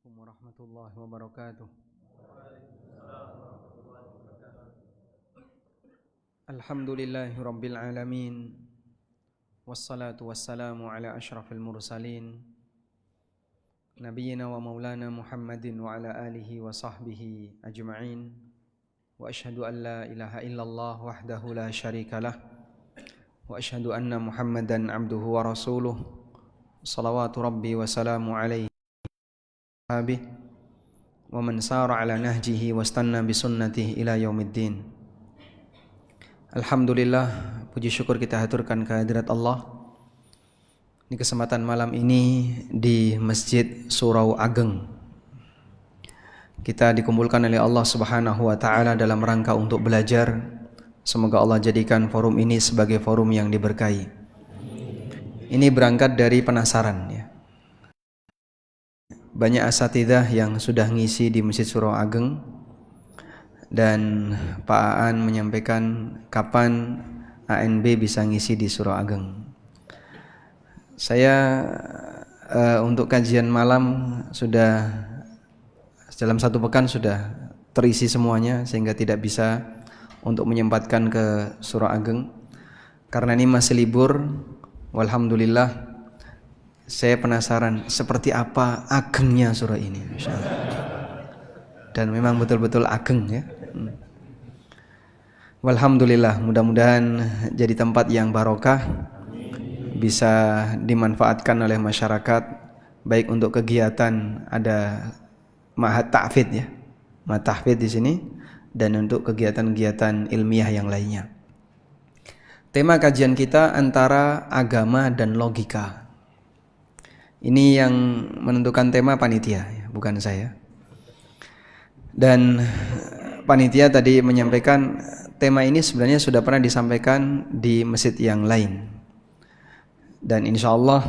Assalamualaikum warahmatullahi wabarakatuh. Alhamdulillahi rabbil alamin. Wassalatu wassalamu ala ashrafil mursalin nabiyyina wa maulana Muhammadin wa ala alihi wa sahbihi ajma'in. Wa ashhadu an la ilaha illallah wahdahu la syarikalah. Wa ashhadu anna Muhammadan abduhu wa rasuluh. Salawatu rabbi wa salamu alaihi wa man sara ala nahjihi wastanna bisunnatihi ila yaumiddin. Alhamdulillah, puji syukur kita haturkan kehadirat Allah di kesempatan malam ini di Masjid Surau Ageng. Kita dikumpulkan oleh Allah Subhanahu wa taala dalam rangka untuk belajar. Semoga Allah jadikan forum ini sebagai forum yang diberkahi. Ini berangkat dari penasaran ya. Banyak asatidzah yang sudah ngisi di Masjid Surau Ageng, dan Pak Aan menyampaikan kapan ANB bisa ngisi di Surau Ageng. Saya untuk kajian malam sudah dalam satu pekan sudah terisi semuanya, sehingga tidak bisa untuk menyempatkan ke Surau Ageng. Karena ini masih libur, walhamdulillah. Saya penasaran seperti apa agengnya surah ini, dan memang betul-betul ageng ya. Walhamdulillah, mudah-mudahan jadi tempat yang barokah, bisa dimanfaatkan oleh masyarakat, baik untuk kegiatan ada ma'had tahfidz ya, ma'had tahfidz di sini, dan untuk kegiatan-kegiatan ilmiah yang lainnya. Tema kajian kita antara agama dan logika. Ini yang menentukan tema panitia, bukan saya. Dan panitia tadi menyampaikan tema ini sebenarnya sudah pernah disampaikan di masjid yang lain. Dan insya Allah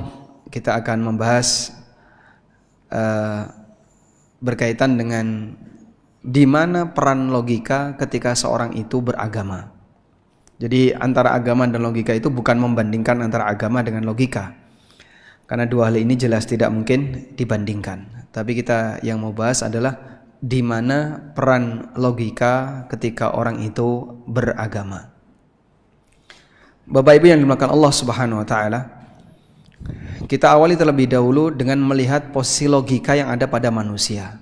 kita akan membahas berkaitan dengan di mana peran logika ketika seorang itu beragama. Jadi antara agama dan logika itu bukan membandingkan antara agama dengan logika, karena dua hal ini jelas tidak mungkin dibandingkan. Tapi kita yang mau bahas adalah di mana peran logika ketika orang itu beragama. Bapak Ibu yang dimuliakan Allah Subhanahu wa taala, kita awali terlebih dahulu dengan melihat posisi logika yang ada pada manusia.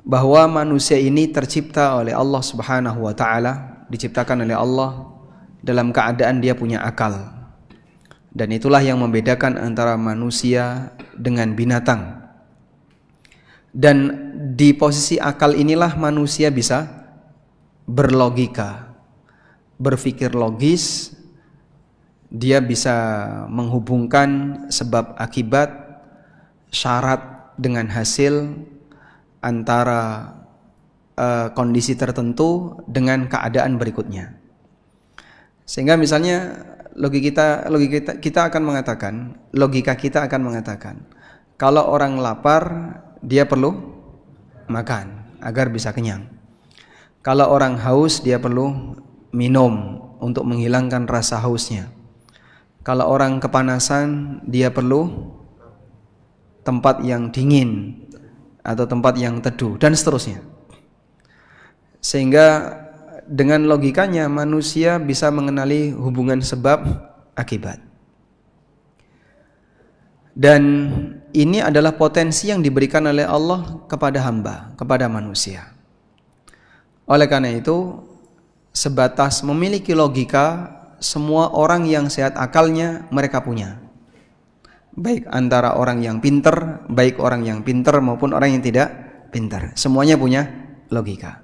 Bahwa manusia ini tercipta oleh Allah Subhanahu wa taala, diciptakan oleh Allah dalam keadaan dia punya akal. Dan itulah yang membedakan antara manusia dengan binatang. Dan di posisi akal inilah manusia bisa berlogika, berpikir logis. Dia bisa menghubungkan sebab akibat, syarat dengan hasil, antara kondisi tertentu dengan keadaan berikutnya. Sehingga misalnya logika kita akan mengatakan kalau orang lapar dia perlu makan agar bisa kenyang. Kalau orang haus dia perlu minum untuk menghilangkan rasa hausnya. Kalau orang kepanasan dia perlu tempat yang dingin atau tempat yang teduh, dan seterusnya. Sehingga dengan logikanya manusia bisa mengenali hubungan sebab akibat. Dan ini adalah potensi yang diberikan oleh Allah kepada hamba, kepada manusia. Oleh karena itu, sebatas memiliki logika, semua orang yang sehat akalnya mereka punya. Baik antara orang yang pintar, baik orang yang pintar maupun orang yang tidak pintar, semuanya punya logika.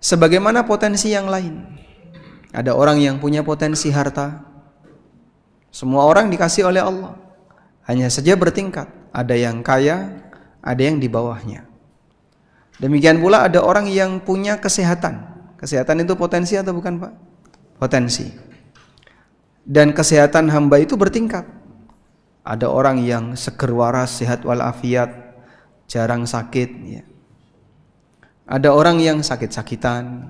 Sebagaimana potensi yang lain, ada orang yang punya potensi harta. Semua orang dikasih oleh Allah, hanya saja bertingkat. Ada yang kaya, ada yang di bawahnya. Demikian pula ada orang yang punya kesehatan. Kesehatan itu potensi atau bukan Pak? Potensi. Dan kesehatan hamba itu bertingkat. Ada orang yang seger waras, sehat walafiat, jarang sakit ya. Ada orang yang sakit-sakitan,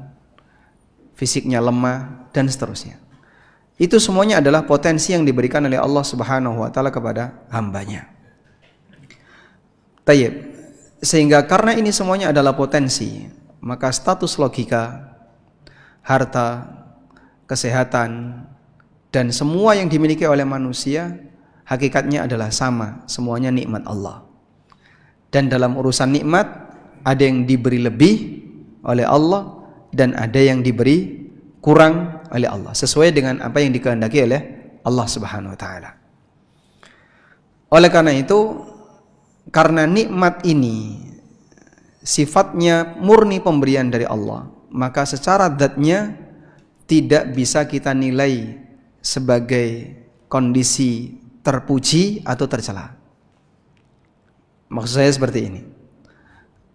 fisiknya lemah, dan seterusnya. Itu semuanya adalah potensi yang diberikan oleh Allah Subhanahu wa taala kepada hambanya. Tayyib. Sehingga karena ini semuanya adalah potensi, maka status logika, harta, kesehatan, dan semua yang dimiliki oleh manusia hakikatnya adalah sama, semuanya nikmat Allah. Dan dalam urusan nikmat ada yang diberi lebih oleh Allah dan ada yang diberi kurang oleh Allah, sesuai dengan apa yang dikehendaki oleh Allah Subhanahu wa taala. Oleh karena itu, karena nikmat ini sifatnya murni pemberian dari Allah, maka secara zatnya tidak bisa kita nilai sebagai kondisi terpuji atau tercela. Maksud saya seperti ini.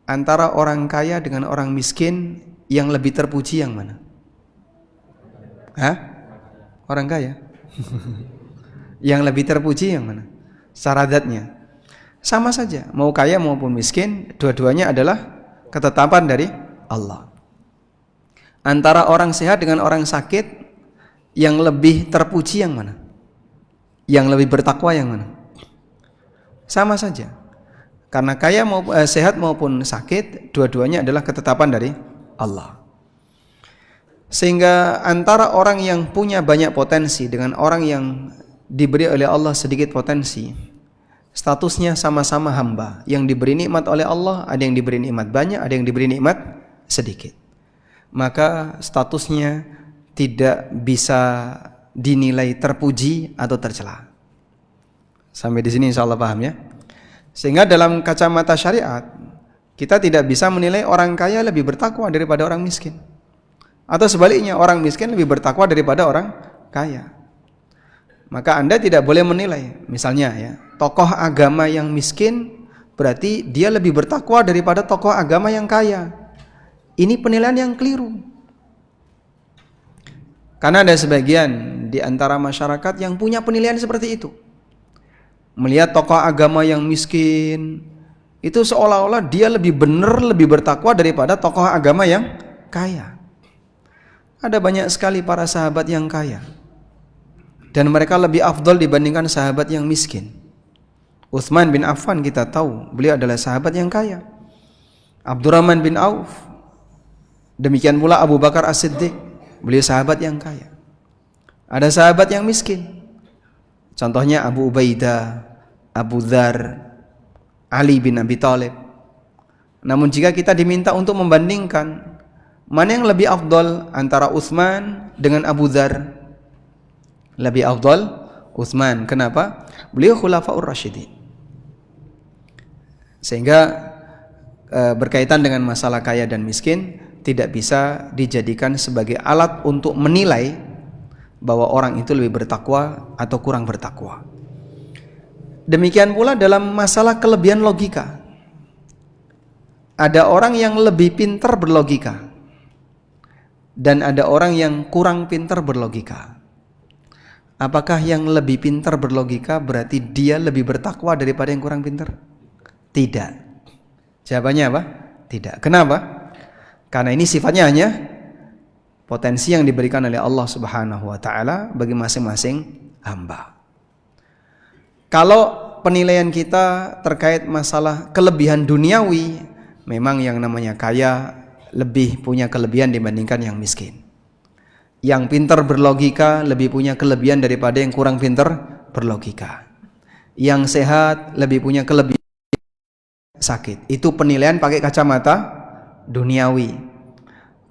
Antara orang kaya dengan orang miskin, yang lebih terpuji yang mana? Hah? Orang kaya. Yang lebih terpuji yang mana? Secara zatnya. Sama saja, mau kaya maupun miskin, dua-duanya adalah ketetapan dari Allah. Antara orang sehat dengan orang sakit, yang lebih terpuji yang mana? Yang lebih bertakwa yang mana? Sama saja. Karena kaya maupun sehat maupun sakit, dua-duanya adalah ketetapan dari Allah. Sehingga antara orang yang punya banyak potensi dengan orang yang diberi oleh Allah sedikit potensi, statusnya sama-sama hamba. Yang diberi nikmat oleh Allah, ada yang diberi nikmat banyak, ada yang diberi nikmat sedikit. Maka statusnya tidak bisa dinilai terpuji atau tercela. Sampai di sini insyaallah paham ya. Sehingga dalam kacamata syariat, kita tidak bisa menilai orang kaya lebih bertakwa daripada orang miskin. Atau sebaliknya, orang miskin lebih bertakwa daripada orang kaya. Maka Anda tidak boleh menilai, misalnya ya, tokoh agama yang miskin berarti dia lebih bertakwa daripada tokoh agama yang kaya. Ini penilaian yang keliru. Karena ada sebagian di antara masyarakat yang punya penilaian seperti itu. Melihat tokoh agama yang miskin, itu seolah-olah dia lebih benar, lebih bertakwa daripada tokoh agama yang kaya. Ada banyak sekali para sahabat yang kaya, dan mereka lebih afdol dibandingkan sahabat yang miskin. Utsman bin Affan kita tahu, beliau adalah sahabat yang kaya. Abdurrahman bin Auf, demikian pula Abu Bakar As-Siddiq, beliau sahabat yang kaya. Ada sahabat yang miskin, contohnya Abu Ubaidah, Abu Dzar, Ali bin Abi Thalib. Namun jika kita diminta untuk membandingkan mana yang lebih afdol antara Utsman dengan Abu Dzar, lebih afdol Utsman. Kenapa? Beliau khulafaur rasyidin. Sehingga berkaitan dengan masalah kaya dan miskin tidak bisa dijadikan sebagai alat untuk menilai bahwa orang itu lebih bertakwa atau kurang bertakwa. Demikian pula dalam masalah kelebihan logika. Ada orang yang lebih pintar berlogika dan ada orang yang kurang pintar berlogika. Apakah yang lebih pintar berlogika berarti dia lebih bertakwa daripada yang kurang pintar? Tidak. Jawabannya apa? Tidak. Kenapa? Karena ini sifatnya hanya potensi yang diberikan oleh Allah Subhanahu wa taala bagi masing-masing hamba. Kalau penilaian kita terkait masalah kelebihan duniawi, memang yang namanya kaya lebih punya kelebihan dibandingkan yang miskin. Yang pintar berlogika lebih punya kelebihan daripada yang kurang pintar berlogika. Yang sehat lebih punya kelebihan sakit. Itu penilaian pakai kacamata duniawi.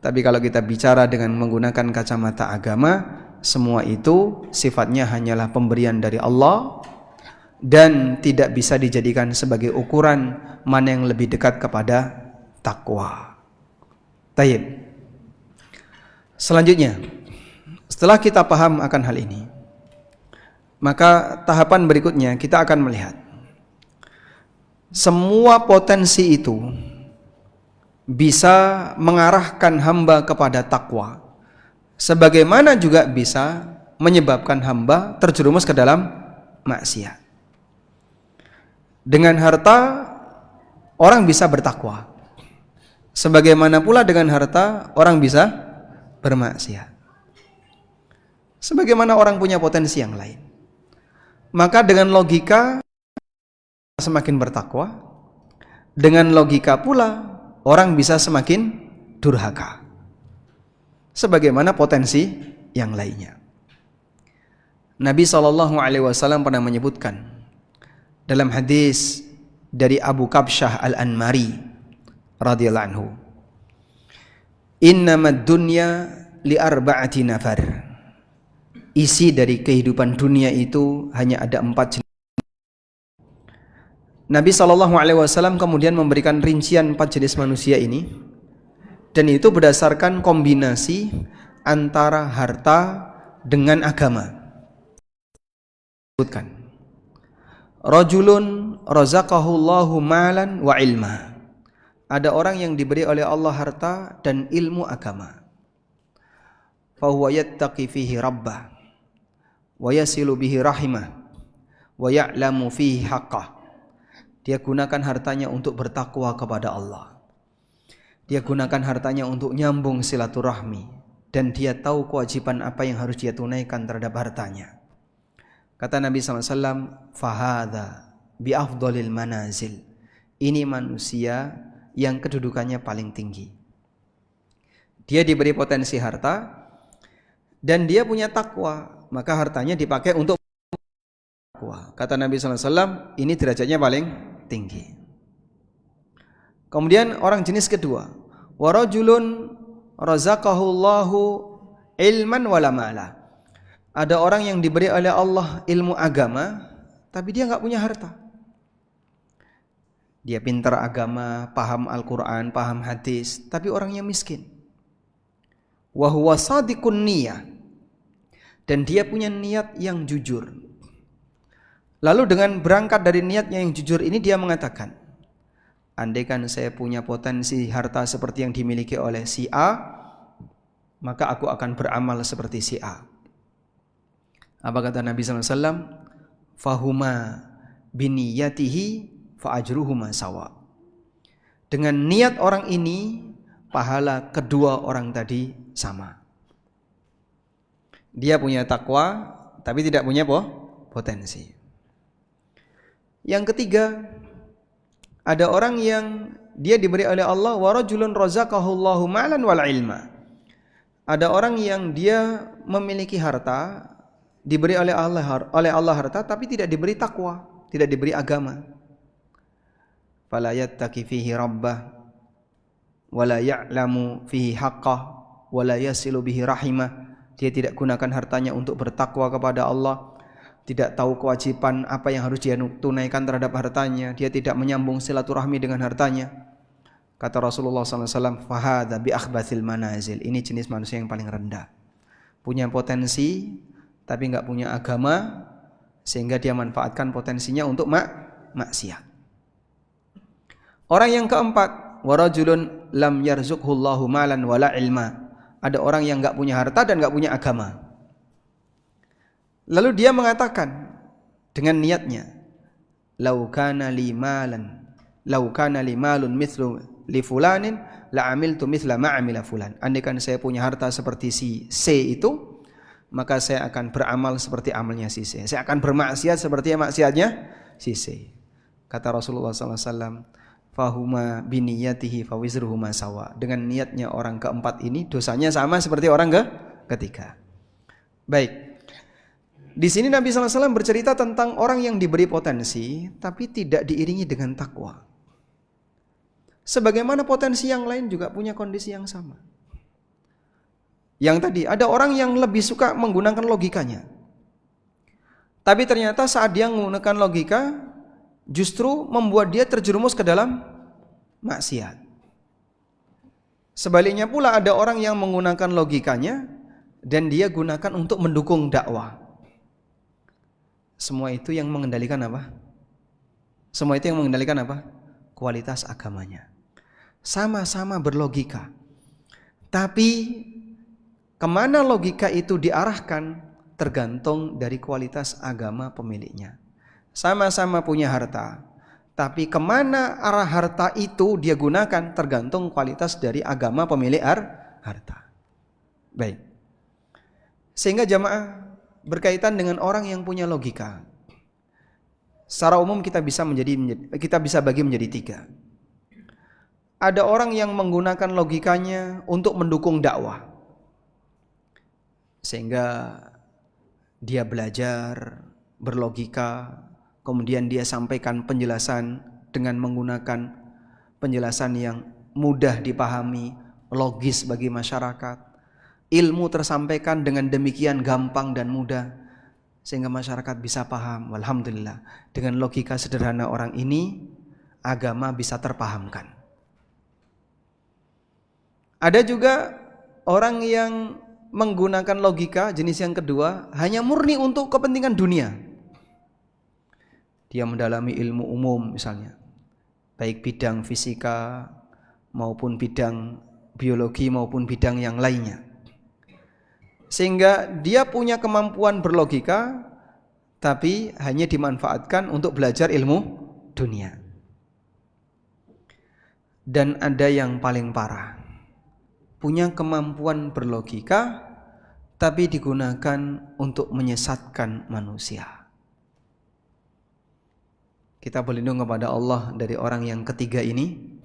Tapi kalau kita bicara dengan menggunakan kacamata agama, semua itu sifatnya hanyalah pemberian dari Allah dan tidak bisa dijadikan sebagai ukuran mana yang lebih dekat kepada takwa. Tayyib. Selanjutnya, setelah kita paham akan hal ini, maka tahapan berikutnya kita akan melihat semua potensi itu bisa mengarahkan hamba kepada takwa, sebagaimana juga bisa menyebabkan hamba terjerumus ke dalam maksiat. Dengan harta orang bisa bertakwa, sebagaimana pula dengan harta orang bisa bermaksiat. Sebagaimana orang punya potensi yang lain. Maka dengan logika semakin bertakwa, Dengan logika pula orang bisa semakin durhaka, sebagaimana potensi yang lainnya. Nabi SAW pernah menyebutkan dalam hadis dari Abu Kabsyah Al-Anmari radhiyallahu anhu, innamad dunya li arba'ati nafar. Isi dari kehidupan dunia itu hanya ada 4 jenis. Nabi SAW kemudian memberikan rincian 4 jenis manusia ini, dan itu berdasarkan kombinasi antara harta dengan agama. Sebutkan, rajulun razaqahullahu malan wa ilma. Ada orang yang diberi oleh Allah harta dan ilmu agama. Fa huwa yattaqi fihi rabbah wa yasilu bihi rahimah wa ya'lamu fihi haqqah. Dia gunakan hartanya untuk bertakwa kepada Allah. Dia gunakan hartanya untuk nyambung silaturahmi, dan dia tahu kewajiban apa yang harus dia tunaikan terhadap hartanya. Kata Nabi SAW, fahadha bi afdolil manazil. Ini manusia yang kedudukannya paling tinggi. Dia diberi potensi harta dan dia punya takwa, maka hartanya dipakai untuk takwa. Kata Nabi SAW, ini derajatnya paling tinggi. Kemudian orang jenis kedua, warajulun razaqahullahu ilman wala mala. Ada orang yang diberi oleh Allah ilmu agama, tapi dia nggak punya harta. Dia pintar agama, paham Al-Quran, paham hadis, tapi orangnya miskin. Wa huwa sadiqun niyah, dan dia punya niat yang jujur. Lalu dengan berangkat dari niatnya yang jujur ini, dia mengatakan, andaikan saya punya potensi harta seperti yang dimiliki oleh si A, maka aku akan beramal seperti si A. Apa kata Nabi SAW? Fahuma biniyatihi fa'ajruhuma sawa. Dengan niat orang ini, pahala kedua orang tadi sama. Dia punya takwa, tapi tidak punya potensi. Yang ketiga, ada orang yang dia diberi oleh Allah, wa rajulun razaqahullahu malan wal ilma. Ada orang yang dia memiliki harta, diberi oleh Allah harta, tapi tidak diberi takwa, tidak diberi agama. Fala yattaqi fihi rabbah wa la ya'lamu fihi haqqah wa la yasilu bihi rahimah. Dia tidak gunakan hartanya untuk bertakwa kepada Allah, tidak tahu kewajiban apa yang harus dia tunaikan terhadap hartanya, dia tidak menyambung silaturahmi dengan hartanya. Kata Rasulullah SAW, fahadha bi akhbathil manazil. Ini jenis manusia yang paling rendah, punya potensi tapi nggak punya agama, sehingga dia manfaatkan potensinya untuk maksiat. Orang yang keempat, warajulun lam yarzuqhullahu malan wala ilma. Ada orang yang nggak punya harta dan nggak punya agama. Lalu dia mengatakan dengan niatnya, lau kana li malun mithlu li fulanin la amiltu mithla ma amila fulan. Andaikan saya punya harta seperti si C itu, maka saya akan beramal seperti amalnya si C. Saya akan bermaksiat seperti maksiatnya si C. Kata Rasulullah SAW, fahuma biniyatihi fawizruhuma sawa. Dengan niatnya orang keempat ini, dosanya sama seperti orang ketiga. Baik. Di sini Nabi SAW bercerita tentang orang yang diberi potensi tapi tidak diiringi dengan takwa. Sebagaimana potensi yang lain juga punya kondisi yang sama. Yang tadi ada orang yang lebih suka menggunakan logikanya, tapi ternyata saat dia menggunakan logika justru membuat dia terjerumus ke dalam maksiat. Sebaliknya pula ada orang yang menggunakan logikanya dan dia gunakan untuk mendukung dakwah. Semua itu yang mengendalikan apa? Kualitas agamanya. Sama-sama berlogika, tapi kemana logika itu diarahkan tergantung dari kualitas agama pemiliknya. Sama-sama punya harta, tapi kemana arah harta itu dia gunakan tergantung kualitas dari agama pemilik harta. Baik. Sehingga jamaah, berkaitan dengan orang yang punya logika, secara umum kita bisa bagi menjadi 3. ada orang yang menggunakan logikanya untuk mendukung dakwah. Sehingga dia belajar berlogika, kemudian dia sampaikan penjelasan dengan menggunakan penjelasan yang mudah dipahami, logis bagi masyarakat. Ilmu tersampaikan dengan demikian gampang dan mudah sehingga masyarakat bisa paham. Alhamdulillah, dengan logika sederhana orang ini agama bisa terpahamkan. Ada juga orang yang menggunakan logika jenis yang kedua hanya murni untuk kepentingan dunia. Dia mendalami ilmu umum misalnya, baik bidang fisika maupun bidang biologi maupun bidang yang lainnya. Sehingga dia punya kemampuan berlogika tapi hanya dimanfaatkan untuk belajar ilmu dunia. Dan ada yang paling parah, punya kemampuan berlogika tapi digunakan untuk menyesatkan manusia. Kita berlindung kepada Allah dari orang yang ketiga ini,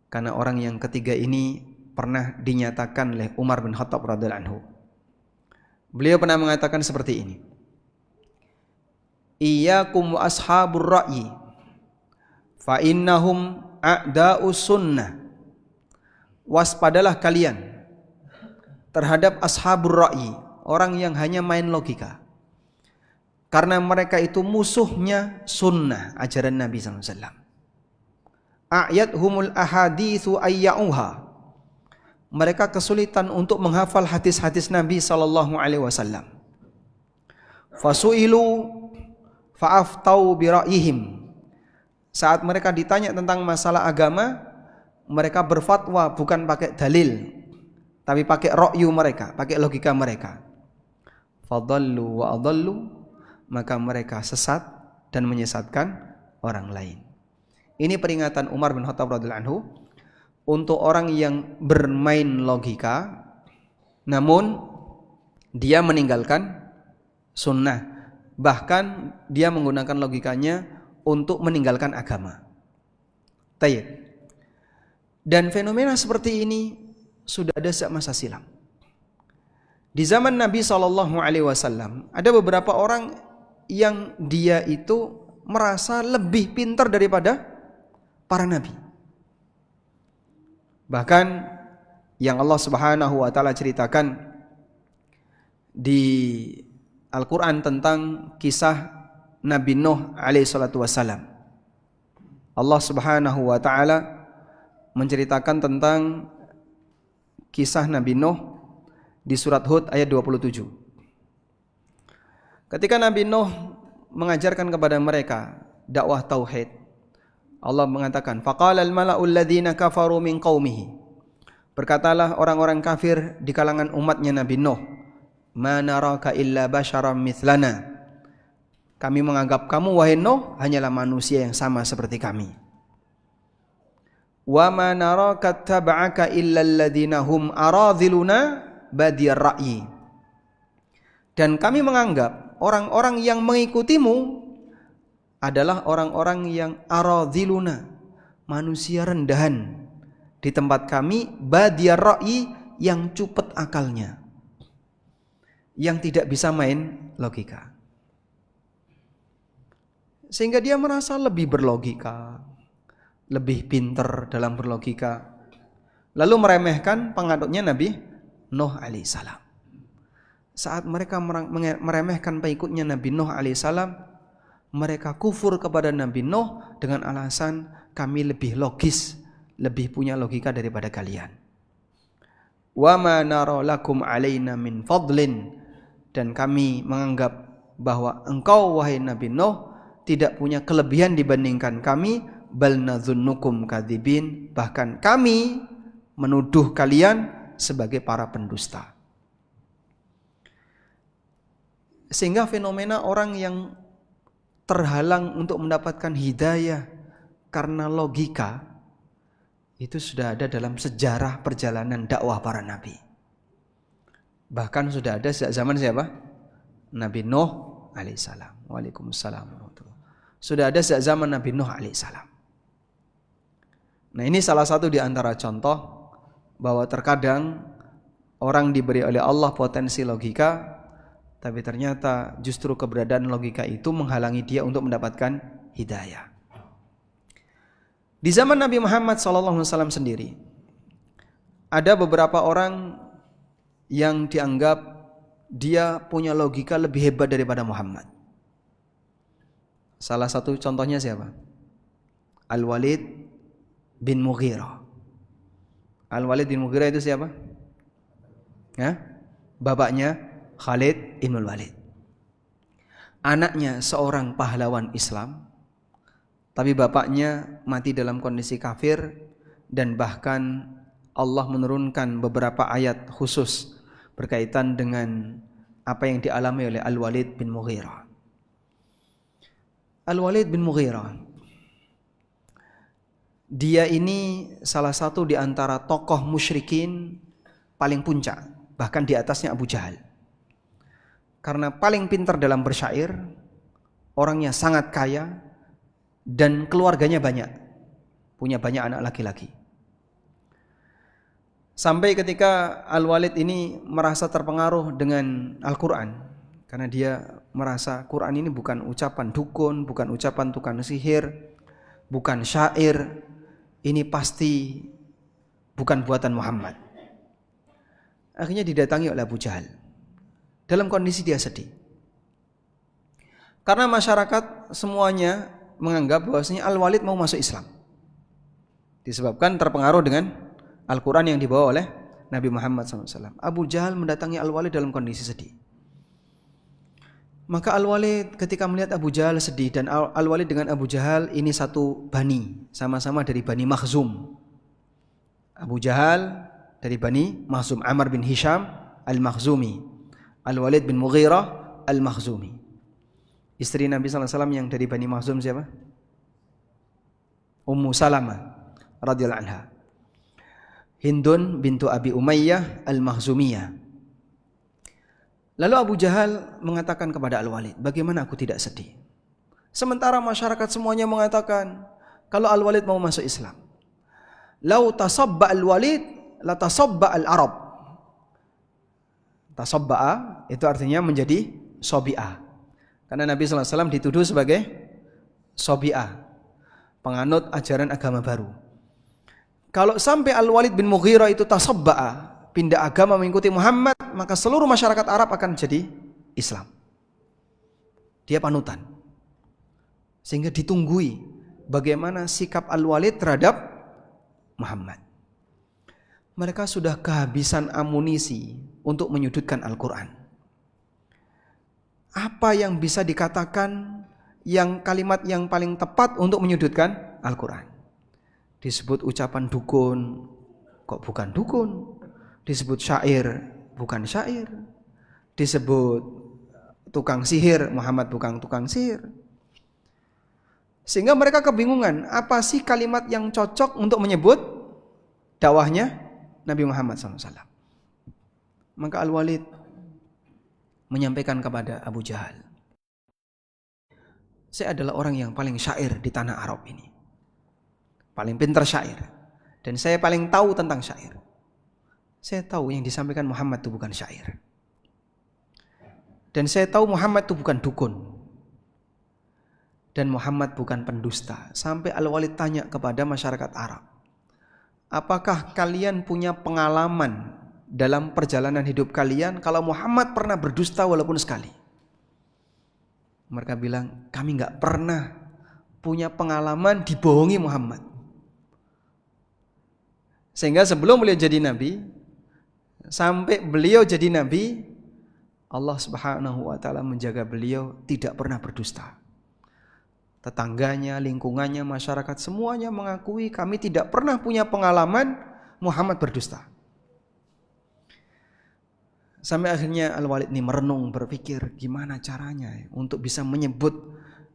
karena orang yang ketiga ini pernah dinyatakan oleh Umar bin Khattab radhiyallahu anhu. Beliau pernah mengatakan seperti ini, iyyakum wa ashabur ra'yi fa innahum a'da'us sunnah. Waspadalah kalian terhadap ashabur ra'yi, orang yang hanya main logika, karena mereka itu musuhnya sunnah, ajaran Nabi SAW. A'yathumul ahadithu ayya'uha, mereka kesulitan untuk menghafal hadis-hadis Nabi SAW. Fasu'ilu fa'aftau bira'yihim, saat mereka ditanya tentang masalah agama, mereka berfatwa bukan pakai dalil, tapi pakai ra'yu mereka, pakai logika mereka. Fadallu wa adallu, maka mereka sesat dan menyesatkan orang lain. Ini peringatan Umar bin Khattab radhiyallahu anhu untuk orang yang bermain logika namun dia meninggalkan sunnah, bahkan dia menggunakan logikanya untuk meninggalkan agama. Tayyib. Dan fenomena seperti ini sudah ada sejak masa silam. Di zaman Nabi SAW ada beberapa orang yang dia itu merasa lebih pintar daripada para nabi. Bahkan yang Allah Subhanahu wa taala ceritakan di Al-Qur'an tentang kisah Nabi Nuh alaihi salatu wassalam. Allah Subhanahu wa taala menceritakan tentang kisah Nabi Nuh di surat Hud ayat 27. Ketika Nabi Nuh mengajarkan kepada mereka dakwah tauhid, Allah mengatakan, faqala al-mala'u alladhina kafaru min qaumihi, berkatalah orang-orang kafir di kalangan umatnya Nabi Nuh, ma naraka illa basyaram mithlana, kami menganggap kamu wahai Nuh hanyalah manusia yang sama seperti kami. Wa ma naraka taba'aka illa alladhina hum aradhiluna badiyar ra'yi, dan kami menganggap orang-orang yang mengikutimu adalah orang-orang yang aradhiluna, manusia rendahan di tempat kami, badiyar ra'yi, yang cupet akalnya, yang tidak bisa main logika. Sehingga dia merasa lebih berlogika, lebih pintar dalam berlogika, lalu meremehkan penganutnya Nabi Nuh alaihissalam. Saat mereka meremehkan pengikutnya Nabi Nuh alaihissalam, mereka kufur kepada Nabi Nuh dengan alasan kami lebih logis, lebih punya logika daripada kalian. Wa ma nara lakum alaina min fadlin, dan kami menganggap bahwa engkau wahai Nabi Nuh tidak punya kelebihan dibandingkan kami, bal nadzunnukum kadzibin, bahkan kami menuduh kalian sebagai para pendusta. Sehingga fenomena orang yang terhalang untuk mendapatkan hidayah karena logika itu sudah ada dalam sejarah perjalanan dakwah para nabi. Bahkan sudah ada sejak zaman siapa? Nabi Nuh alaihissalam. Waalaikumsalam warahmatullahi wabarakatuh. Sudah ada sejak zaman Nabi Nuh alaihissalam. Nah, ini salah satu di antara contoh bahwa terkadang orang diberi oleh Allah potensi logika, tapi ternyata justru keberadaan logika itu menghalangi dia untuk mendapatkan hidayah. Di zaman Nabi Muhammad SAW sendiri, ada beberapa orang yang dianggap dia punya logika lebih hebat daripada Muhammad. Salah satu contohnya siapa? Al-Walid bin Mughirah. Al-Walid bin Mughirah itu siapa? Ya? Bapaknya Khalid bin Walid. Anaknya seorang pahlawan Islam, tapi bapaknya mati dalam kondisi kafir, dan bahkan Allah menurunkan beberapa ayat khusus berkaitan dengan apa yang dialami oleh Al-Walid bin Mughirah. Al-Walid bin Mughirah, dia ini salah satu di antara tokoh musyrikin paling puncak, bahkan di atasnya Abu Jahal. Karena paling pintar dalam bersyair, orangnya sangat kaya, dan keluarganya banyak, punya banyak anak laki-laki. Sampai ketika Al-Walid ini merasa terpengaruh dengan Al-Quran, karena dia merasa Quran ini bukan ucapan dukun, bukan ucapan tukang sihir, bukan syair, ini pasti bukan buatan Muhammad. Akhirnya didatangi oleh Abu Jahal dalam kondisi dia sedih, karena masyarakat semuanya menganggap bahwasanya Al-Walid mau masuk Islam, disebabkan terpengaruh dengan Al-Quran yang dibawa oleh Nabi Muhammad SAW. Abu Jahal mendatangi Al-Walid dalam kondisi sedih. Maka Al-Walid ketika melihat Abu Jahal sedih, dan Al-Walid dengan Abu Jahal ini satu bani, sama-sama dari Bani Makhzum. Abu Jahal dari Bani Makhzum, Amr bin Hisham Al-Makhzumi, Al-Walid bin Mughirah Al-Makhzumi. Istri Nabi SAW yang dari Bani Makhzum siapa? Ummu Salamah radhiyallahu anha. Hindun bintu Abi Umayyah Al-Makhzumiyah. Lalu Abu Jahal mengatakan kepada Al-Walid, bagaimana aku tidak sedih? Sementara masyarakat semuanya mengatakan kalau Al-Walid mau masuk Islam. Lau tasabba Al-Walid la tasabba Al-Arab. Tasabba'a itu artinya menjadi sobi'ah. Karena Nabi SAW dituduh sebagai sobi'ah, penganut ajaran agama baru. Kalau sampai Al-Walid bin Mughirah itu tasabba'a, pindah agama mengikuti Muhammad, maka seluruh masyarakat Arab akan jadi Islam. Dia panutan. Sehingga ditunggui bagaimana sikap Al-Walid terhadap Muhammad. Mereka sudah kehabisan amunisi untuk menyudutkan Al-Quran. Apa yang bisa dikatakan yang kalimat yang paling tepat untuk menyudutkan Al-Quran? Disebut ucapan dukun, kok bukan dukun. Disebut syair, bukan syair. Disebut tukang sihir, Muhammad bukan tukang sihir. Sehingga mereka kebingungan, apa sih kalimat yang cocok untuk menyebut dakwahnya Nabi Muhammad SAW. Maka Al-Walid menyampaikan kepada Abu Jahal, saya adalah orang yang paling syair di tanah Arab ini, paling pintar syair, dan saya paling tahu tentang syair. Saya tahu yang disampaikan Muhammad itu bukan syair, dan saya tahu Muhammad itu bukan dukun, dan Muhammad bukan pendusta. Sampai Al-Walid tanya kepada masyarakat Arab, apakah kalian punya pengalaman dalam perjalanan hidup kalian kalau Muhammad pernah berdusta walaupun sekali? Mereka bilang, kami gak pernah punya pengalaman dibohongi Muhammad. Sehingga sebelum beliau jadi nabi, sampai beliau jadi nabi, Allah Subhanahu wa taala menjaga beliau tidak pernah berdusta. Tetangganya, lingkungannya, masyarakat semuanya mengakui kami tidak pernah punya pengalaman Muhammad berdusta. Sampai akhirnya Al-Walid ini merenung, berpikir gimana caranya untuk bisa menyebut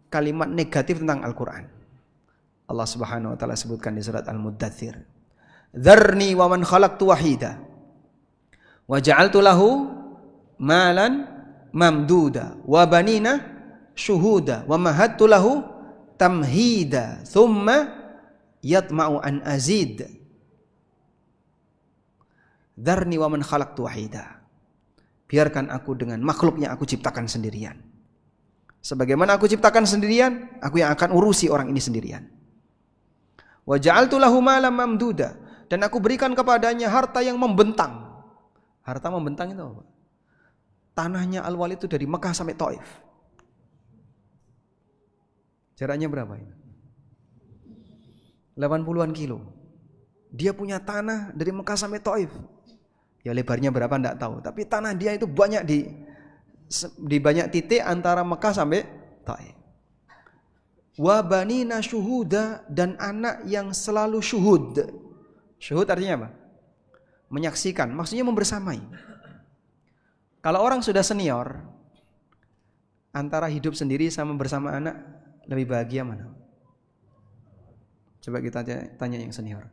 kalimat negatif tentang Al-Quran. Allah Subhanahu wa taala sebutkan di surat Al-Muddathir, "Dzarni wa man khalaqtu wahida wa ja'altu lahu malan mamduda wa banina syuhuda wa mahattu lahu tamhida thumma yatma'u an azid dzarni wa man khalaqtu wahida. Biarkan aku dengan makhluk yang aku ciptakan sendirian. Sebagaimana aku ciptakan sendirian, aku yang akan urusi orang ini sendirian. Wa ja'altu lahu malam mamduda, dan aku berikan kepadanya harta yang membentang. Harta membentang itu apa? Tanahnya Al-Walid itu dari Mekah sampai Taif. Jaraknya berapa ini? 80-an kilo. Dia punya tanah dari Mekah sampai Taif. Ya lebarnya berapa enggak tahu, tapi tanah dia itu banyak di banyak titik antara Mekah sampai Taif. Wa banina syuhuda, dan anak yang selalu syuhud. Syuhud artinya apa? Menyaksikan, maksudnya membersamai. Kalau orang sudah senior, antara hidup sendiri sama bersama anak, lebih bahagia mana? Coba kita tanya yang senior.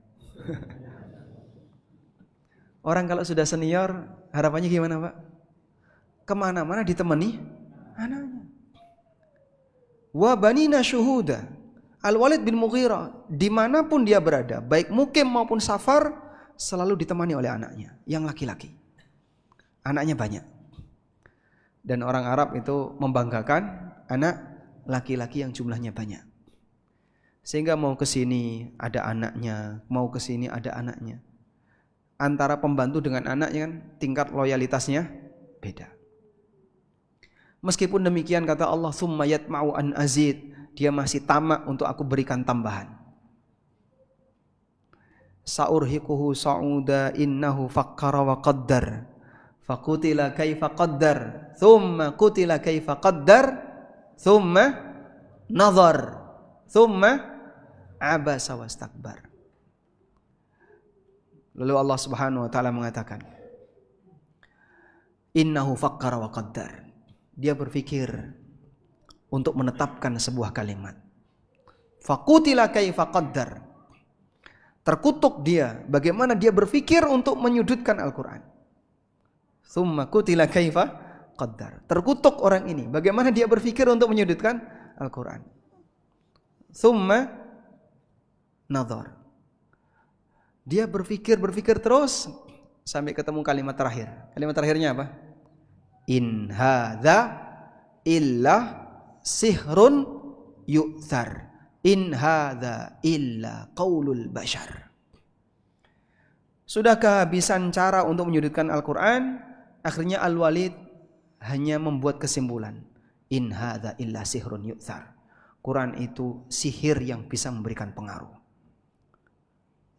Orang kalau sudah senior, harapannya gimana Pak? Kemana-mana ditemani anaknya. Wa banina syuhuda. Al-Walid bin Mughirah, dimanapun dia berada, baik mukim maupun safar, selalu ditemani oleh anaknya, yang laki-laki. Anaknya banyak. Dan orang Arab itu membanggakan anak laki-laki yang jumlahnya banyak. Sehingga mau ke sini ada anaknya, mau ke sini ada anaknya. Antara pembantu dengan anaknya kan tingkat loyalitasnya beda. Meskipun demikian kata Allah, "Tsumma yatma'u an azid", dia masih tamak untuk aku berikan tambahan. Sa'urhiquhu sa'uda innahu fakkara wa qaddar. Fakutila kaifa qaddar, thumma kutila kaifa qaddar, thumma nazar, thumma abasa wastakbar. Lalu Allah Subhanahu wa taala mengatakan, innahu fakkara wa qaddar. Dia berpikir untuk menetapkan sebuah kalimat. Fakutila kaifa qaddar. Terkutuk dia, bagaimana dia berpikir untuk menyudutkan Al-Quran. Tsumma kutila kaifa qaddar. Terkutuk orang ini, bagaimana dia berpikir untuk menyudutkan Al-Quran. Tsumma nazar. Dia berpikir terus sampai ketemu kalimat terakhir. Kalimat terakhirnya apa? In hadza illa sihrun yu'thar. In hadza illa qaulul bashar. Sudah kehabisan cara untuk menyudutkan Al-Quran. Akhirnya Al-Walid hanya membuat kesimpulan, in hadza illa sihrun yu'thar. Quran itu sihir yang bisa memberikan pengaruh.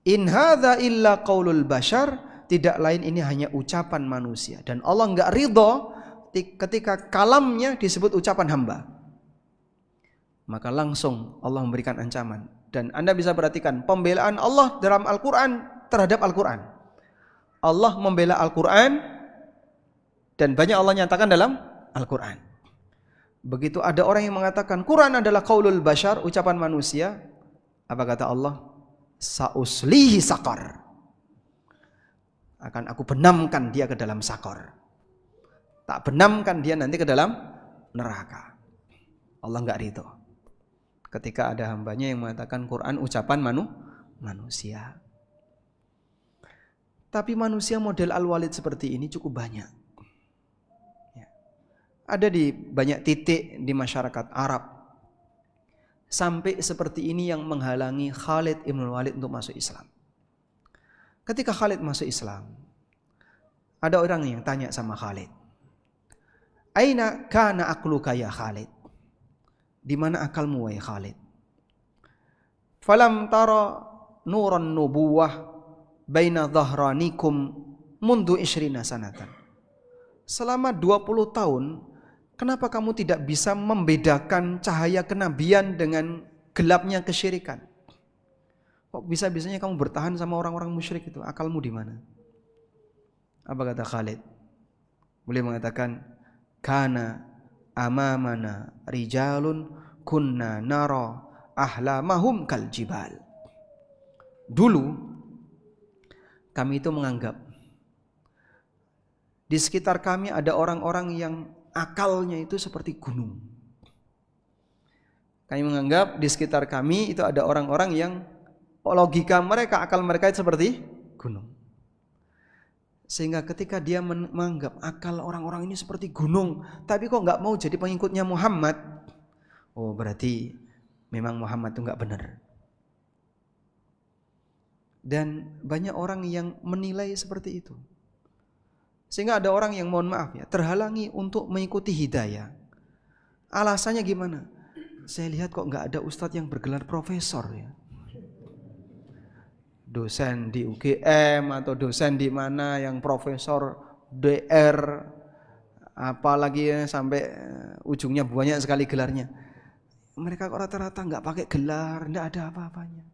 In hadza illa qaulul bashar, tidak lain ini hanya ucapan manusia. Dan Allah enggak ridho ketika kalamnya disebut ucapan hamba. Maka langsung Allah memberikan ancaman. Dan Anda bisa perhatikan pembelaan Allah dalam Al-Quran terhadap Al-Quran. Allah membela Al-Quran, dan banyak Allah nyatakan dalam Al-Quran. Begitu ada orang yang mengatakan Quran adalah qaulul bashar, ucapan manusia, apa kata Allah? Sa'uslihi saqar. Akan aku benamkan dia ke dalam sakor. Tak benamkan dia nanti ke dalam neraka. Allah enggak ridho ketika ada hambanya yang mengatakan Quran ucapan manusia. Tapi manusia model Al-Walid seperti ini cukup banyak. Ada di banyak titik di masyarakat Arab. Sampai seperti ini yang menghalangi Khalid Ibn Walid untuk masuk Islam. Ketika Khalid masuk Islam, ada orang yang tanya sama Khalid, Aina kana aqluka ya Khalid? Di mana akalmu wahai Khalid? Falam tara nuran nubuwah baina dhahranikum mundu 20 sanatan. Selama 20 tahun, kenapa kamu tidak bisa membedakan cahaya kenabian dengan gelapnya kesyirikan? Kok bisa-bisanya kamu bertahan sama orang-orang musyrik itu? Akalmu di mana? Apa kata Khalid? Beliau mengatakan, kana amamana rijalun kunna nara ahlamahum kal jibal. Dulu kami itu menganggap di sekitar kami ada orang-orang yang akalnya itu seperti gunung. Kami menganggap di sekitar kami itu ada orang-orang yang logika mereka, akal mereka itu seperti gunung. Sehingga ketika dia menganggap akal orang-orang ini seperti gunung, tapi kok nggak mau jadi pengikutnya Muhammad, oh berarti memang Muhammad itu nggak benar. Dan banyak orang yang menilai seperti itu. Sehingga ada orang yang mohon maaf ya, terhalangi untuk mengikuti hidayah. Alasannya gimana? Saya lihat kok nggak ada ustadz yang bergelar profesor ya. Dosen di UGM atau dosen di mana yang profesor DR, apalagi ya, sampai ujungnya banyak sekali gelarnya. Mereka kok rata-rata nggak pakai gelar, nggak ada apa-apanya.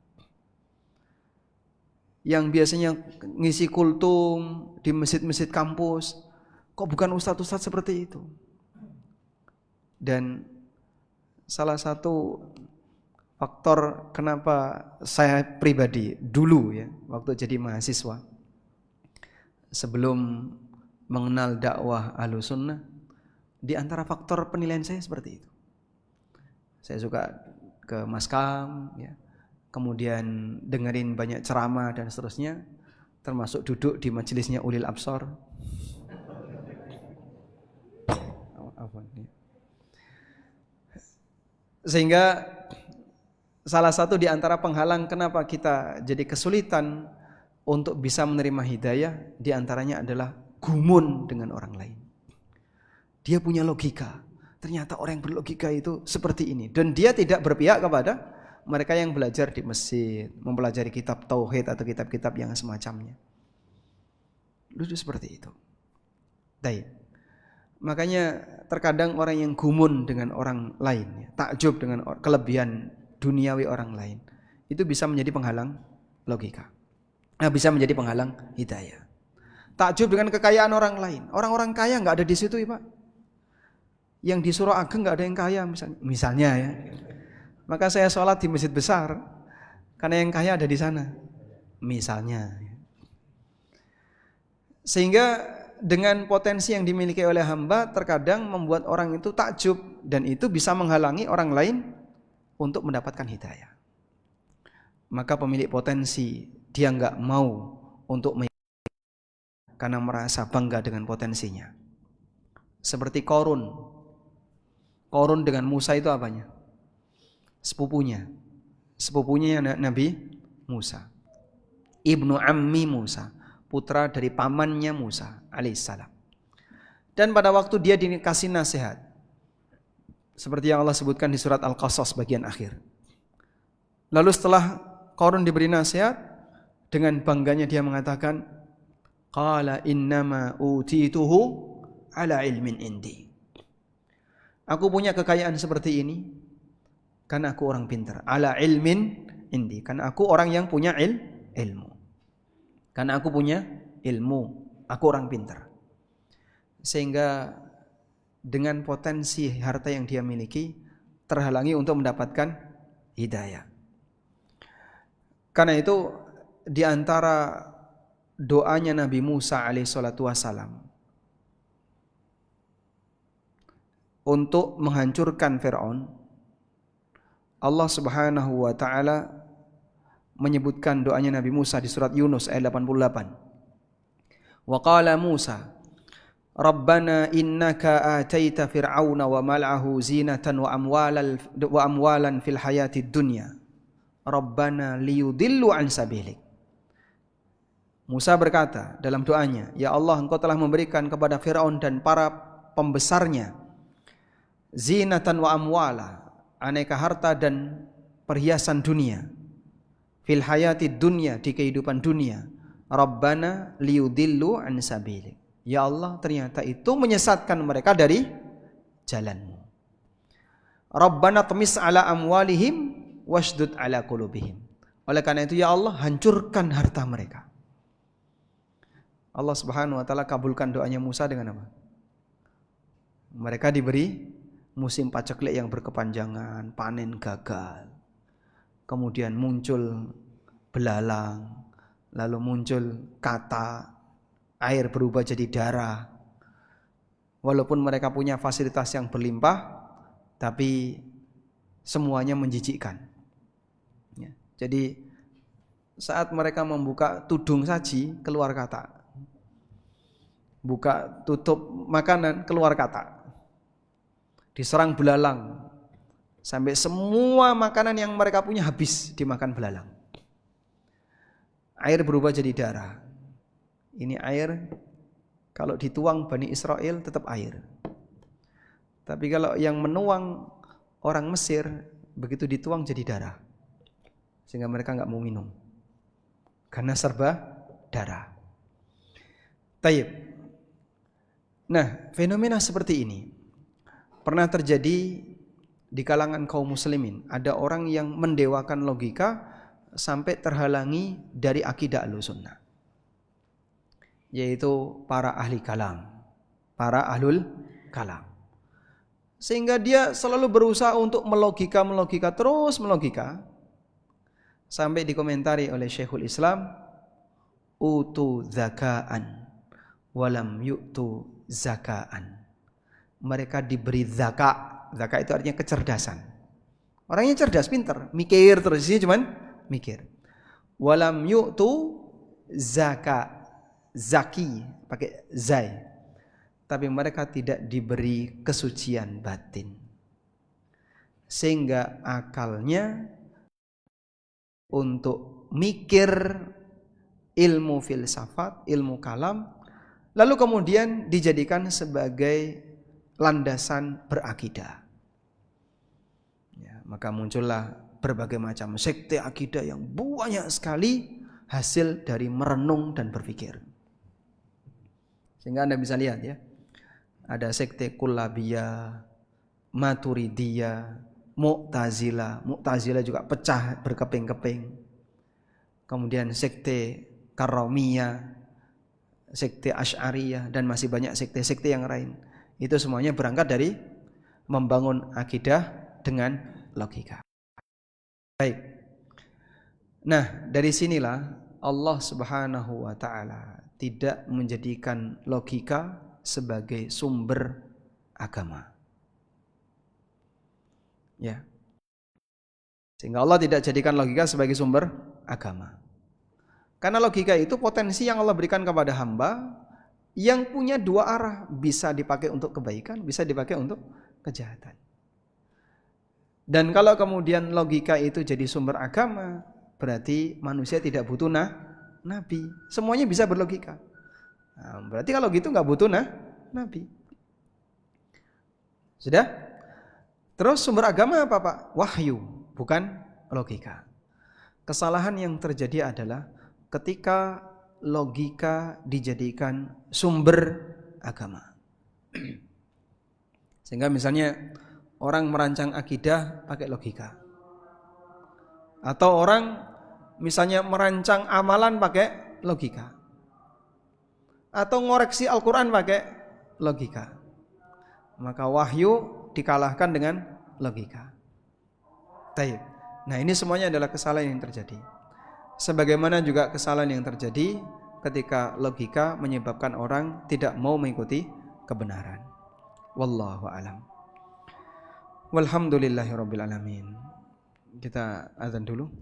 Yang biasanya ngisi kultum di masjid-masjid kampus, kok bukan ustadz-ustadz seperti itu. Dan salah satu faktor kenapa saya pribadi dulu ya, waktu jadi mahasiswa, sebelum mengenal dakwah Ahlussunnah, di antara faktor penilaian saya seperti itu. Saya suka ke Maskam ya, kemudian dengerin banyak ceramah dan seterusnya, termasuk duduk di majelisnya Ulil Absor. Sehingga salah satu di antara penghalang kenapa kita jadi kesulitan untuk bisa menerima hidayah, di antaranya adalah gumun dengan orang lain. Dia punya logika, ternyata orang yang berlogika itu seperti ini, dan dia tidak berpihak kepada mereka yang belajar di masjid, mempelajari kitab tauhid atau kitab-kitab yang semacamnya. Dulu seperti itu. Baik. Makanya terkadang orang yang gumun dengan orang lain, takjub dengan kelebihan duniawi orang lain, itu bisa menjadi penghalang logika. Bisa menjadi penghalang hidayah. Takjub dengan kekayaan orang lain. Orang-orang kaya nggak ada di situ, ya Pak. Yang di Surau Ageng nggak ada yang kaya misalnya ya. Maka saya sholat di masjid besar karena yang kaya ada di sana, misalnya. Sehingga dengan potensi yang dimiliki oleh hamba terkadang membuat orang itu takjub, dan itu bisa menghalangi orang lain untuk mendapatkan hidayah. Maka pemilik potensi dia nggak mau untuk karena merasa bangga dengan potensinya. Seperti Qarun. Qarun dengan Musa itu apanya? Sepupunya Nabi Musa, ibnu ammi Musa, putra dari pamannya Musa alaihissalam. Dan pada waktu dia dikasih nasihat, seperti yang Allah sebutkan di surat Al-Qasas bagian akhir. Lalu setelah Qarun diberi nasihat, dengan bangganya dia mengatakan, qala innama utituhu ala ilmin indi. Aku punya kekayaan seperti ini karena aku orang pintar. Ala ilmin indi, karena aku orang yang punya ilmu. Karena aku punya ilmu, aku orang pintar. Sehingga dengan potensi harta yang dia miliki terhalangi untuk mendapatkan hidayah. Karena itu di antara doanya Nabi Musa alaihissalatu wassalam untuk menghancurkan Fir'aun, Allah subhanahu wa ta'ala menyebutkan doanya Nabi Musa di surat Yunus ayat 88. Wa qala Musa Rabbana innaka ataita fir'auna wa mal'ahu zinatan wa amwalan fil hayatid dunya Rabbana liyudillu an sabilik. Musa berkata dalam doanya, ya Allah, Engkau telah memberikan kepada Fir'aun dan para pembesarnya zinatan wa amwala, aneka harta dan perhiasan dunia, fil hayatid dunya, di kehidupan dunia. Rabbana liyudillu an sabilik. Ya Allah, ternyata itu menyesatkan mereka dari jalanmu. Rabbana tmis ala amwalihim washdud ala qulubihim. Oleh karena itu ya Allah, hancurkan harta mereka. Allah subhanahu wa ta'ala kabulkan doanya Musa dengan apa? Mereka diberi musim paceklik yang berkepanjangan, panen gagal, kemudian muncul belalang, lalu muncul kata, air berubah jadi darah. Walaupun mereka punya fasilitas yang berlimpah, tapi semuanya menjijikkan. Jadi saat mereka membuka tudung saji keluar kata. Buka tutup makanan keluar kata. Diserang belalang. Sampai semua makanan yang mereka punya habis dimakan belalang. Air berubah jadi darah. Ini air kalau dituang Bani Israel tetap air. Tapi kalau yang menuang orang Mesir, begitu dituang jadi darah. Sehingga mereka nggak mau minum. Karena serba darah. Taib. Nah, fenomena seperti ini pernah terjadi di kalangan kaum muslimin. Ada orang yang mendewakan logika sampai terhalangi dari akidah Ahlussunnah. Yaitu para ahli kalam. Para ahlul kalam. Sehingga dia selalu berusaha untuk melogika, terus melogika. Sampai dikomentari oleh Syekhul Islam, utu zakaan walam yu'tu zakaan. Mereka diberi zakat. Zakat itu artinya kecerdasan. Orangnya cerdas, pintar, mikir terus, dia cuman mikir. Walam yu'tu zakat, zaki pakai zai. Tapi mereka tidak diberi kesucian batin. Sehingga akalnya untuk mikir ilmu filsafat, ilmu kalam, lalu kemudian dijadikan sebagai landasan berakidah. Ya, maka muncullah berbagai macam sekte akidah yang banyak sekali hasil dari merenung dan berpikir. Sehingga Anda bisa lihat ya, ada sekte Kullabiyah, Maturidiyah, Mu'tazilah. Mu'tazilah juga pecah berkeping-keping. Kemudian sekte Karramiyah, sekte Asy'ariyah, dan masih banyak sekte-sekte yang lain. Itu semuanya berangkat dari membangun akidah dengan logika. Baik. Nah, dari sinilah Allah Subhanahu wa taala tidak menjadikan logika sebagai sumber agama. Ya. Sehingga Allah tidak jadikan logika sebagai sumber agama. Karena logika itu potensi yang Allah berikan kepada hamba yang punya dua arah, bisa dipakai untuk kebaikan, bisa dipakai untuk kejahatan. Dan kalau kemudian logika itu jadi sumber agama, berarti manusia tidak butuh nabi. Semuanya bisa berlogika. Nah, berarti kalau gitu nggak butuh nabi. Sudah? Terus sumber agama apa Pak? Wahyu, bukan logika. Kesalahan yang terjadi adalah ketika logika dijadikan sumber agama. Sehingga misalnya orang merancang akidah pakai logika. Atau orang misalnya merancang amalan pakai logika. Atau ngoreksi Al-Quran pakai logika. Maka wahyu dikalahkan dengan logika. Taib. Nah, ini semuanya adalah kesalahan yang terjadi. Sebagaimana juga kesalahan yang terjadi ketika logika menyebabkan orang tidak mau mengikuti kebenaran. Wallahu alam. Walhamdulillahirabbil alamin. Kita azan dulu.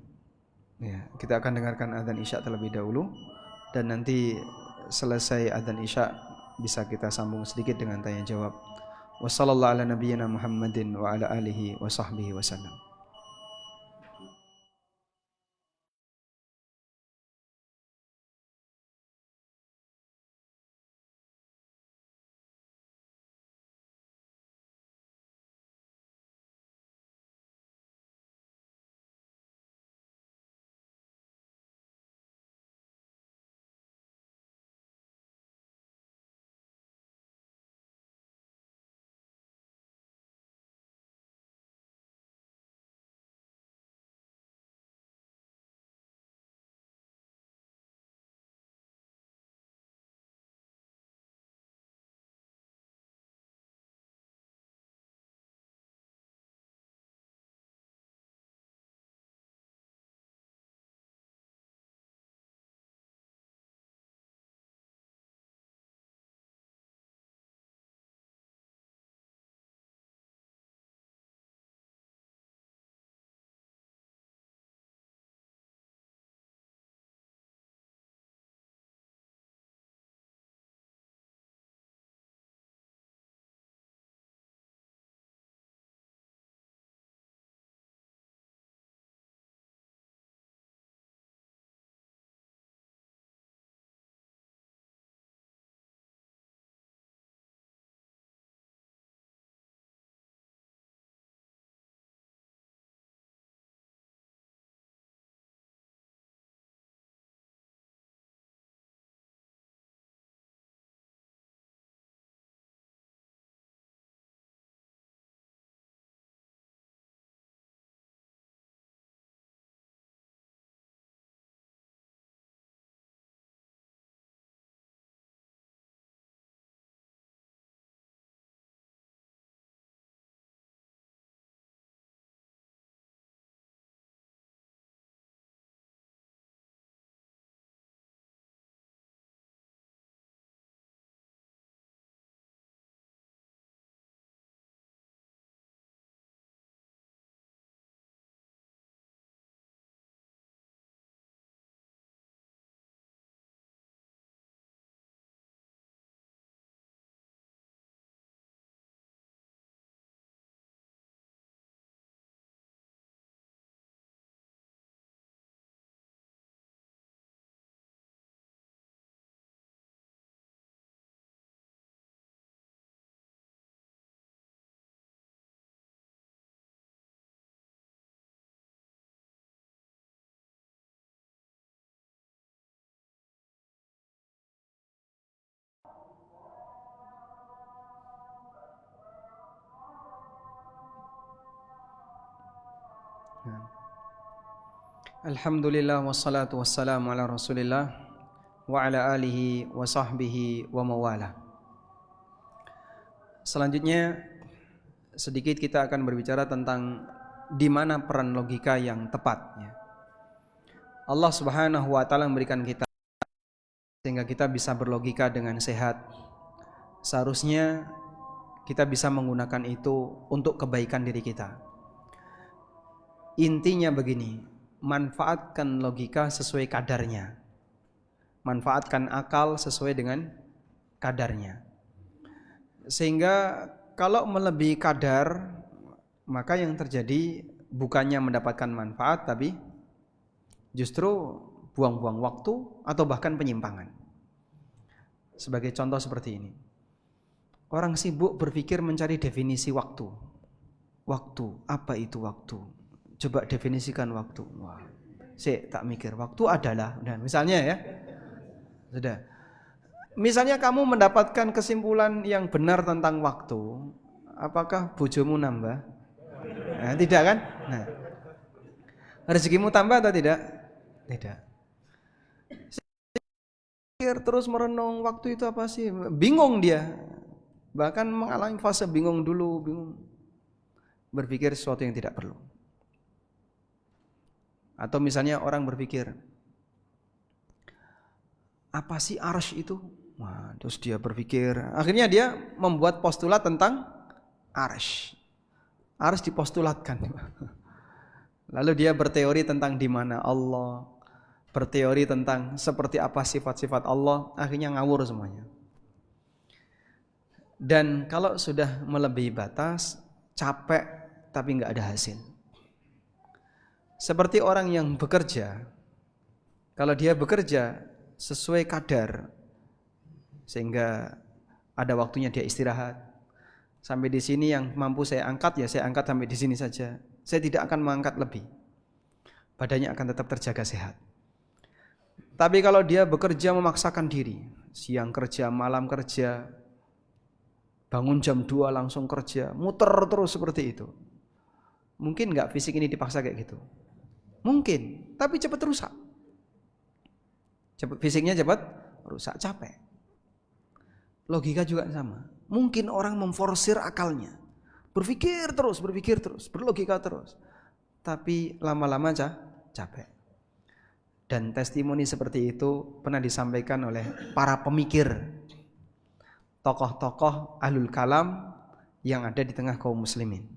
Ya, kita akan dengarkan azan Isya terlebih dahulu dan nanti selesai azan Isya bisa kita sambung sedikit dengan tanya jawab. Wassallallahu ala nabiyyina Muhammadin wa ala alihi wa sahbihi wasallam. Alhamdulillah wassalatu wassalamu ala Rasulillah wa ala alihi wa sahbihi wa mawala. Selanjutnya sedikit kita akan berbicara tentang di mana peran logika yang tepat. Allah Subhanahu wa taala memberikan kita sehingga kita bisa berlogika dengan sehat. Seharusnya kita bisa menggunakan itu untuk kebaikan diri kita. Intinya begini, manfaatkan logika sesuai kadarnya. Manfaatkan akal sesuai dengan kadarnya. Sehingga kalau melebihi kadar, maka yang terjadi bukannya mendapatkan manfaat, tapi justru buang-buang waktu atau bahkan penyimpangan. Sebagai contoh seperti ini. Orang sibuk berpikir mencari definisi waktu. Waktu, apa itu waktu? Coba definisikan waktu. Wah, tak mikir. Waktu adalah, nah, misalnya ya. Sudah. Misalnya kamu mendapatkan kesimpulan yang benar tentang waktu, apakah bojomu nambah? Nah, tidak kan? Nah. Rezekimu tambah atau tidak? Tidak. Terus merenung waktu itu apa sih? Bingung dia. Bahkan mengalami fase bingung dulu, bingung. Berpikir sesuatu yang tidak perlu. Atau misalnya orang berpikir, apa sih arsy itu? Wah, terus dia berpikir, akhirnya dia membuat postulat tentang arsy. Arsy dipostulatkan. Lalu dia berteori tentang di mana Allah, berteori tentang seperti apa sifat-sifat Allah, akhirnya ngawur semuanya. Dan kalau sudah melebihi batas, capek tapi nggak ada hasil. Seperti orang yang bekerja, kalau dia bekerja sesuai kadar, sehingga ada waktunya dia istirahat. Sampai di sini yang mampu saya angkat, ya saya angkat sampai di sini saja. Saya tidak akan mengangkat lebih. Badannya akan tetap terjaga sehat. Tapi kalau dia bekerja memaksakan diri, siang kerja, malam kerja, bangun jam 2 langsung kerja, muter terus seperti itu. Mungkin nggak fisik ini dipaksa kayak gitu? Mungkin, tapi cepat rusak. Fisiknya cepat rusak, capek. Logika juga sama. Mungkin orang memforsir akalnya, berpikir terus, berlogika terus, tapi lama-lama capek. Dan testimoni seperti itu pernah disampaikan oleh para pemikir, tokoh-tokoh ahlul kalam yang ada di tengah kaum muslimin.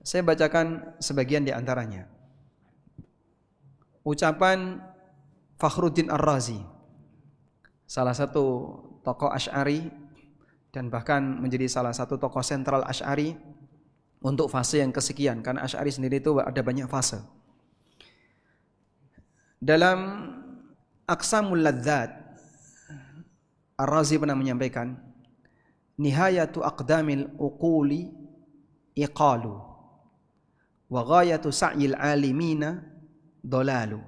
Saya bacakan sebagian di antaranya. Ucapan Fakhruddin Ar-Razi, salah satu tokoh Asy'ari dan bahkan menjadi salah satu tokoh sentral Asy'ari untuk fase yang kesekian, karena Asy'ari sendiri itu ada banyak fase. Dalam Aqsamul Ladzat, Ar-Razi pernah menyampaikan, nihayatu aqdamil uquli iqalu wa ghayatu sa'yil alimina dolalu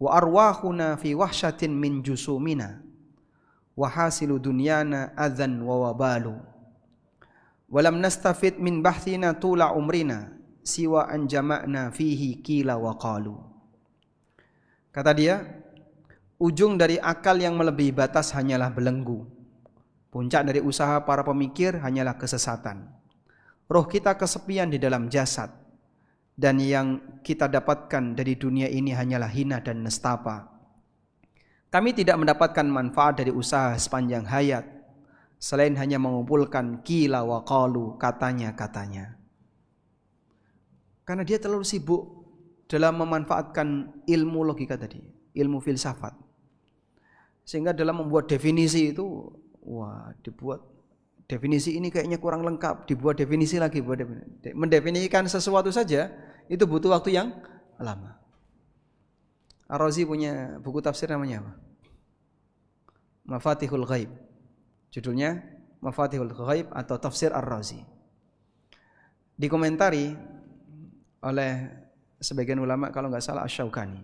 wa arwahuna fi wahsyatin min jusumina wa hasilu dunyana adzan wa wabalu wa lam nastafid min bahthina tula umrina siwa an jama'na fihi qila wa qalu. Kata dia, ujung dari akal yang melebihi batas hanyalah belenggu, puncak dari usaha para pemikir hanyalah kesesatan. Roh kita kesepian di dalam jasad, dan yang kita dapatkan dari dunia ini hanyalah hina dan nestapa. Kami tidak mendapatkan manfaat dari usaha sepanjang hayat, selain hanya mengumpulkan qila wa qalu, katanya-katanya. Karena dia terlalu sibuk dalam memanfaatkan ilmu logika tadi, ilmu filsafat. Sehingga dalam membuat definisi itu, wah, dibuat definisi ini kayaknya kurang lengkap, dibuat definisi lagi, mendefinisikan sesuatu saja itu butuh waktu yang lama. Ar-Razi punya buku tafsir namanya apa? Mafatihul Ghaib. Judulnya Mafatihul Ghaib atau Tafsir Ar-Razi. Dikomentari oleh sebagian ulama, kalau nggak salah Asy-Syaukani.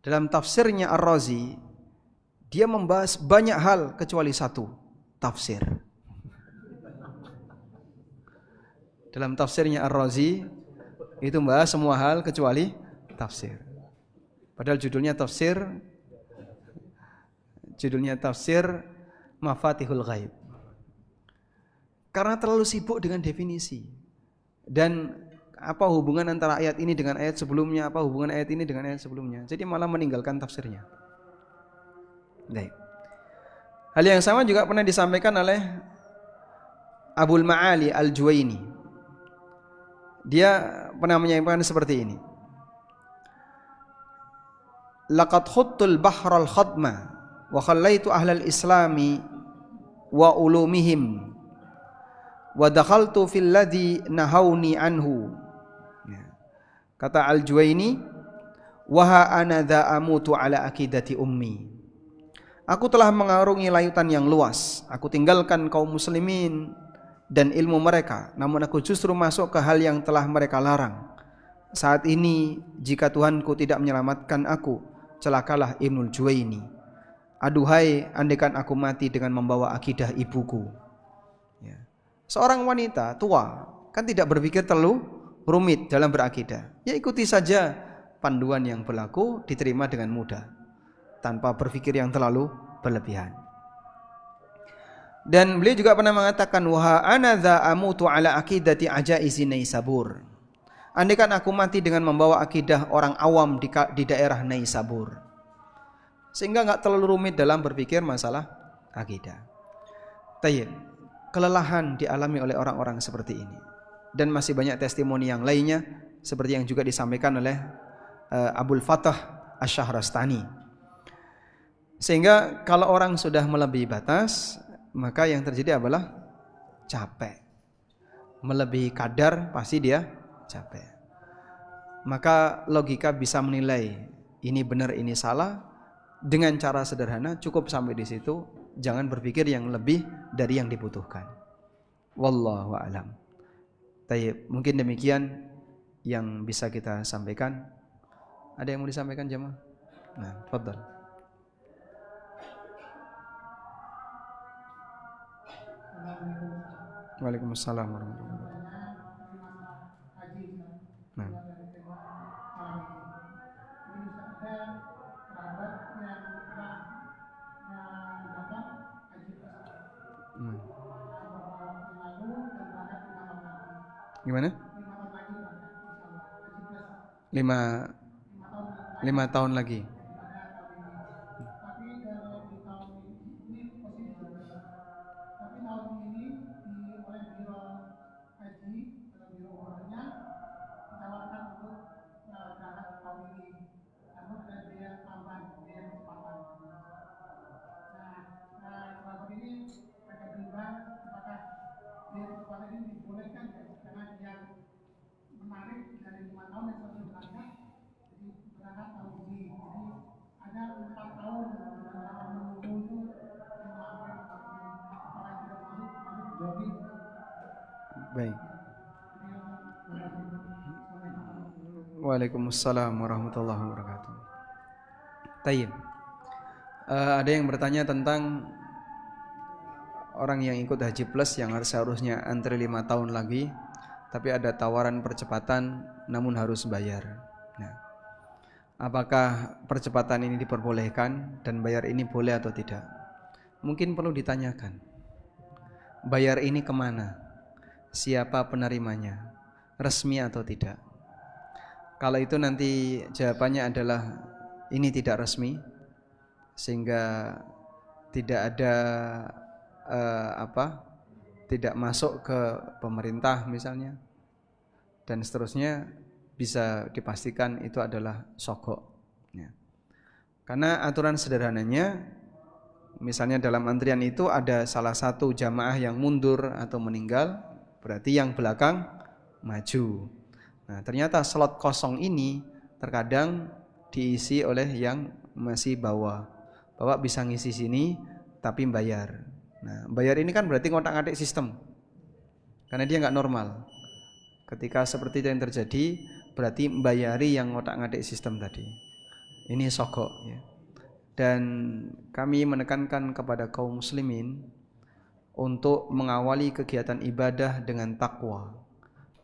Dalam tafsirnya Ar-Razi, dia membahas banyak hal kecuali satu, tafsir. Dalam tafsirnya Ar-Razi, Itu membahas semua hal kecuali tafsir. Padahal judulnya tafsir Mafatihul Ghaib. Karena terlalu sibuk dengan definisi. Dan apa hubungan antara ayat ini dengan ayat sebelumnya, apa hubungan ayat ini dengan ayat sebelumnya. Jadi malah meninggalkan tafsirnya. Baik. Hal yang sama juga pernah disampaikan oleh Abul Ma'ali Al-Juwaini. Dia pernah menyampaikan seperti ini. Laqad khuttul bahral khadma wa khallaitu ahlal islami wa ulumihim wa dakhaltu fil ladzi nahawni anhu. Kata Al-Juwaini, wa ha ana dha amutu ala akidati ummi. Aku telah mengarungi lautan yang luas. Aku tinggalkan kaum muslimin dan ilmu mereka, namun aku justru masuk ke hal yang telah mereka larang. Saat ini jika Tuhanku tidak menyelamatkan aku, celakalah Ibnul Juwaini. Aduhai, andaikan aku mati dengan membawa akidah ibuku. Ya. Seorang wanita tua kan tidak berpikir terlalu rumit dalam berakidah. Ya ikuti saja panduan yang berlaku, diterima dengan mudah, tanpa berpikir yang terlalu berlebihan. Dan beliau juga pernah mengatakan, wa ana dza amutu ala aqidati ajaizi Naisabur. Andaikan aku mati dengan membawa akidah orang awam di daerah Naisabur, sehingga enggak terlalu rumit dalam berpikir masalah akidah. Tayyib, kelelahan dialami oleh orang-orang seperti ini, dan masih banyak testimoni yang lainnya seperti yang juga disampaikan oleh Abul Fatah Asy-Syahrastani. Sehingga kalau orang sudah melebihi batas, maka yang terjadi adalah capek. Melebihi kadar pasti dia capek. Maka logika bisa menilai ini benar ini salah dengan cara sederhana, cukup sampai di situ, jangan berpikir yang lebih dari yang dibutuhkan. Wallahu a'lam. Tayyib, mungkin demikian yang bisa kita sampaikan. Ada yang mau disampaikan jemaah? Nah, tafadhal. Waalaikumsalam warahmatullahi wabarakatuh. Nah. Gimana? 5 tahun lagi. Baik. Waalaikumsalam warahmatullahi wabarakatuh. Tayyib. Ada yang bertanya tentang orang yang ikut Haji Plus yang seharusnya antri 5 tahun lagi, tapi ada tawaran percepatan namun harus bayar. Nah, apakah percepatan ini diperbolehkan dan bayar ini boleh atau tidak? Mungkin perlu ditanyakan. Bayar ini kemana? Siapa penerimanya? Resmi atau tidak? Kalau itu nanti jawabannya adalah ini tidak resmi, sehingga tidak ada tidak masuk ke pemerintah misalnya, dan seterusnya, bisa dipastikan itu adalah sogok. Ya. Karena aturan sederhananya, misalnya dalam antrian itu ada salah satu jamaah yang mundur atau meninggal, berarti yang belakang maju. Nah, ternyata slot kosong ini terkadang diisi oleh yang masih bawah. Bapak bisa ngisi sini tapi bayar. Nah, bayar ini kan berarti ngotak-ngatik sistem. Karena dia enggak normal. Ketika seperti itu yang terjadi, berarti membayari yang ngotak-ngatik sistem tadi. Ini sogok ya. Dan kami menekankan kepada kaum muslimin untuk mengawali kegiatan ibadah dengan takwa.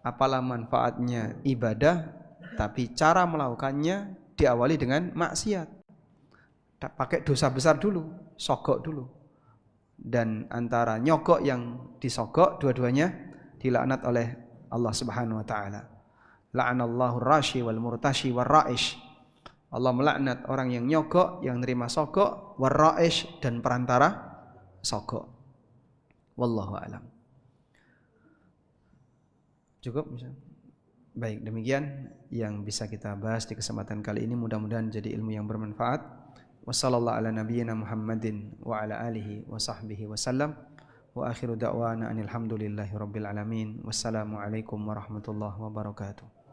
apalah manfaatnya ibadah, tapi cara melakukannya diawali dengan maksiat. Pakai dosa besar dulu, sogok dulu. Dan antara nyogok yang disogok, dua-duanya dilaknat oleh Allah Subhanahu wa taala. La'anallahu rashi wal murtashi war ra'ish. Allah melaknat orang yang nyogok, yang nerima sogok, war ra'ish, dan perantara sogok. Wallahu a'lam. Cukup bisa? Baik, demikian yang bisa kita bahas di kesempatan kali ini. Mudah-mudahan jadi ilmu yang bermanfaat. Wassallallahu ala nabiyyina Muhammadin wa ala alihi wa sahbihi wasallam. Wa akhiru da'wana anil hamdulillahi rabbil alamin. Wassalamu alaikum warahmatullahi wabarakatuh.